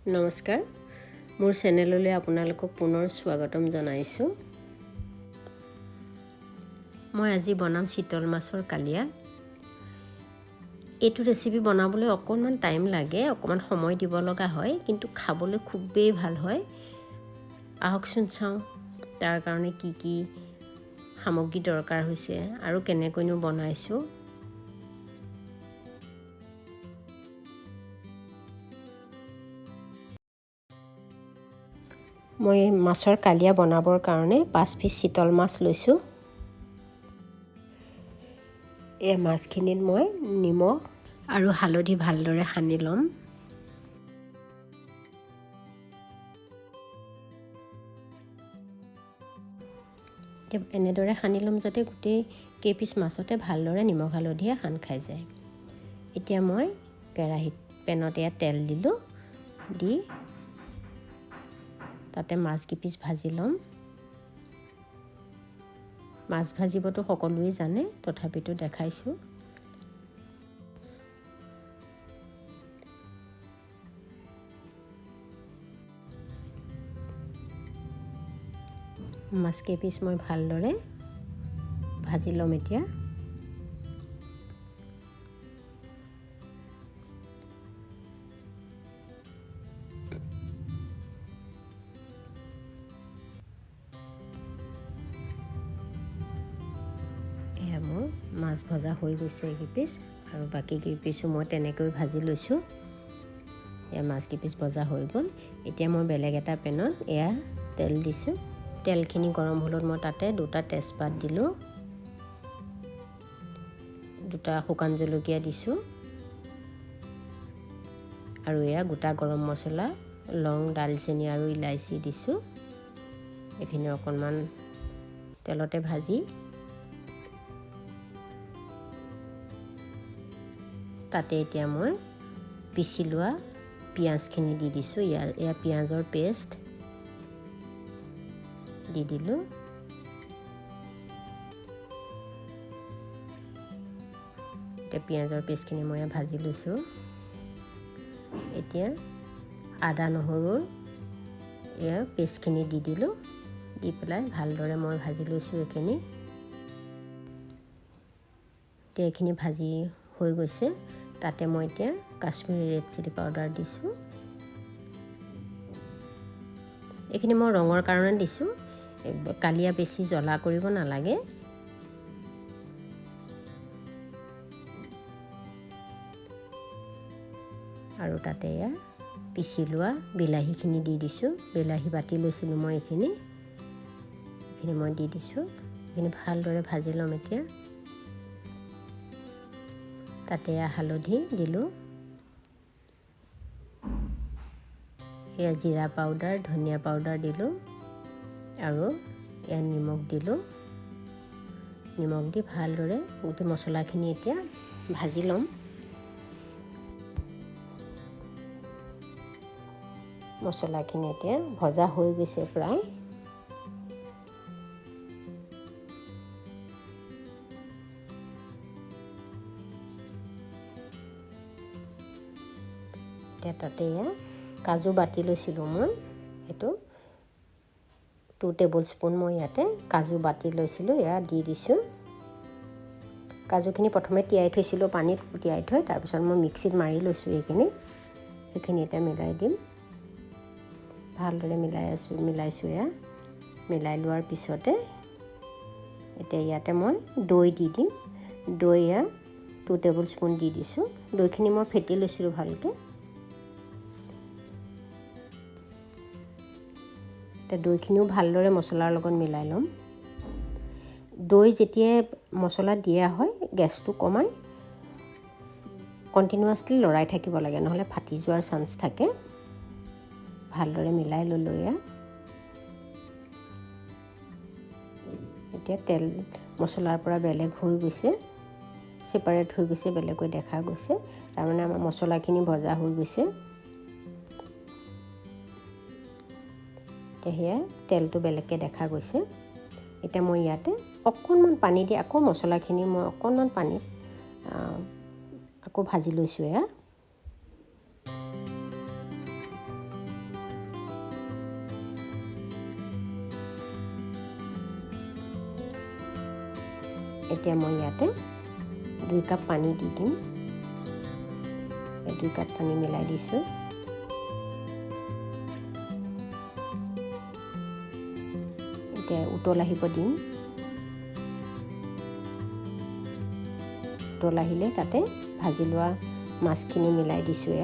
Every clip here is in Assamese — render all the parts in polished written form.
নমস্কাৰ, মোৰ চেনেললৈ আপোনালোকক পুনৰ স্বাগতম জনাইছোঁ। মই আজি বনাম চিতল মাছৰ কালিয়া। এইটো ৰেচিপি বনাবলৈ অকণমান টাইম লাগে, অকণমান সময় দিব লগা হয়, কিন্তু খাবলৈ খুবেই ভাল হয়। আহকচোন চাওঁ তাৰ কাৰণে কি কি সামগ্ৰী দৰকাৰ হৈছে আৰু কেনেকৈনো বনাইছোঁ। মই মাছৰ কালিয়া বনাবৰ কাৰণে 5 পিচ চিতল মাছ লৈছোঁ। এই মাছখিনিত মই নিমখ আৰু হালধি ভালদৰে সানি ল'ম। এনেদৰে সানি ল'ম যাতে গোটেই কেইপিচ মাছতে ভালদৰে নিমখ হালধিয়ে সান খাই যায়। এতিয়া মই কেৰাহীত পেনত তেল দিলোঁ, দি তাতে মাছ কেইপিচ ভাজি ল'ম। মাছ ভাজিবতো সকলোৱে জানে, তথাপিতো দেখাইছোঁ। মাছ কেইপিচ মই ভালদৰে ভাজি ল'ম এতিয়া। এয়া মোৰ মাছ ভজা হৈ গৈছে এইকেইপিচ, আৰু বাকী কেইপিচো মই তেনেকৈ ভাজি লৈছোঁ। এয়া মাছ কেইপিচ ভজা হৈ গ'ল। এতিয়া মই বেলেগ এটা পেনত এয়া তেল দিছোঁ। তেলখিনি গৰম হ'লত মই তাতে 2টা তেজপাত দিলোঁ, 2টা শুকান জলকীয়া দিছোঁ, আৰু এয়া গোটা গৰম মছলা, লং, দালচেনি আৰু ইলাইচি দিছোঁ। এইখিনি অকণমান তেলতে ভাজি তাতে এতিয়া মই পিচি লোৱা পিঁয়াজখিনি দি দিছোঁ। এয়া পিঁয়াজৰ পেষ্ট দি দিলোঁ। এতিয়া পিঁয়াজৰ পেষ্টখিনি মই ভাজি লৈছোঁ। এতিয়া আদা নহৰুৰ এয়া পেষ্টখিনি দি দিলোঁ, দি পেলাই ভালদৰে মই ভাজি লৈছোঁ এইখিনি। এতিয়া এইখিনি ভাজি হৈ গৈছে। তাতে মই এতিয়া কাশ্মীৰী ৰেড চিলি পাউডাৰ দিছোঁ। এইখিনি মই ৰঙৰ কাৰণে দিছোঁ, কালিয়া বেছি জ্বলা কৰিব নালাগে। আৰু তাতে এয়া পিচি লোৱা বিলাহীখিনি দি দিছোঁ। বিলাহী বাটি লৈছিলোঁ মই, এইখিনি মই দি দিছোঁ। এইখিনি ভালদৰে ভাজি ল'ম এতিয়া। তাতে হালধি দিলোঁ, এয়া জিৰা পাউডাৰ, ধনিয়া পাউডাৰ দিলোঁ, আৰু এয়া নিমখ দিলোঁ। নিমখ দি ভালদৰে গোটেই মছলাখিনি এতিয়া ভাজি ল'ম। মছলাখিনি এতিয়া ভজা হৈ গৈছে প্ৰায়। এতিয়া তাতে কাজু বাটি লৈছিলোঁ মই, এইটো 2 টেবুল স্পুন মই ইয়াতে কাজু বাটি লৈছিলোঁ, এয়া দি দিছোঁ। কাজুখিনি প্ৰথমে তিয়াই থৈছিলোঁ পানীত, তিয়াই থৈ তাৰপিছত মই মিক্সিত মাৰি লৈছোঁ এইখিনি। সেইখিনি এতিয়া মিলাই দিম। ভালদৰে মিলাইছোঁ এয়া। মিলাই লোৱাৰ পিছতে এতিয়া ইয়াতে মই দৈ দি দিম। দৈ এয়া 2 টেবুল স্পুন দি দিছোঁ। দৈখিনি মই ফেটি লৈছিলোঁ ভালকৈ। এতিয়া দৈখিনিও ভালদৰে মছলাৰ লগত মিলাই ল'ম। দৈ যেতিয়াই মছলা দিয়া হয়, গেছটো কমাই কণ্টিনিউৱাছলি লৰাই থাকিব লাগে, নহ'লে ফাটি যোৱাৰ চান্স থাকে। ভালদৰে মিলাই ল'লোঁ এয়া। এতিয়া তেল মছলাৰ পৰা বেলেগ হৈ গৈছে, ছেপাৰেট হৈ গৈছে, বেলেগকৈ দেখা গৈছে। তাৰমানে আমাৰ মছলাখিনি ভজা হৈ গৈছে। এতিয়া সেয়া তেলটো বেলেগকৈ দেখা গৈছে। এতিয়া মই ইয়াতে অকণমান পানী দি আকৌ মছলাখিনি মই অকণমান পানীত আকৌ ভাজি লৈছোঁ এয়া। এতিয়া মই ইয়াতে 2 কাপ পানী দি দিম। 2 কাপ পানী মিলাই দিছোঁ। এতিয়া উতল আহিব দিম। উতল আহিলে তাতে ভাজি লোৱা মাছখিনি মিলাই দিছোঁ।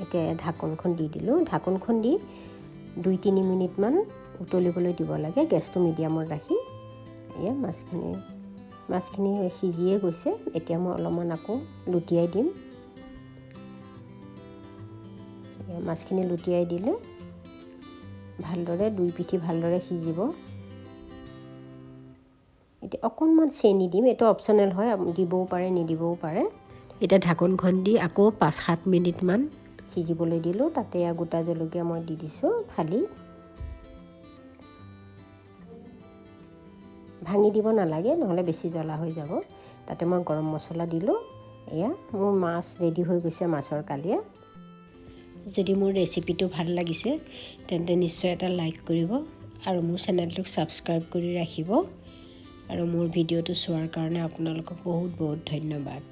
এতিয়া ঢাকনখন দি দিলোঁ। ঢাকনখন দি 2-3 মিনিটমান উতলিবলৈ দিব লাগে, গেছটো মিডিয়ামত ৰাখি। এয়া মাছখিনি সিজিয়ে গৈছে। এতিয়া মই অলপমান আকৌ লুটিয়াই দিম। মাছখিনি লুটিয়াই দিলে ভালদৰে 2 পিঠি ভালদৰে সিজিব। এতিয়া অকণমান চেনি দিম, এইটো অপশ্যনেল হয়, দিবও পাৰে নিদিবও পাৰে। এতিয়া ঢাকনখন দি আকৌ 5-7 মিনিটমান সিজিবলৈ দিলোঁ। তাতে গোটা জলকীয়া মই দি দিছোঁ ফালি। ভাঙি দিব নালাগে, নহ'লে বেছি জ্বলা হৈ যাব। তাতে মই গৰম মছলা দিলোঁ। এয়া মোৰ মাছ ৰেডি হৈ গৈছে, মাছৰ কালিয়া। যদি মোৰ ৰেচিপিটো ভাল লাগিছে তেন্তে নিশ্চয় এটা লাইক কৰিব আৰু মোৰ চেনেলটোক ছাবস্ক্ৰাইব কৰি ৰাখিব। আৰু মোৰ ভিডিঅ'টো চোৱাৰ কাৰণে আপোনালোকক বহুত বহুত ধন্যবাদ।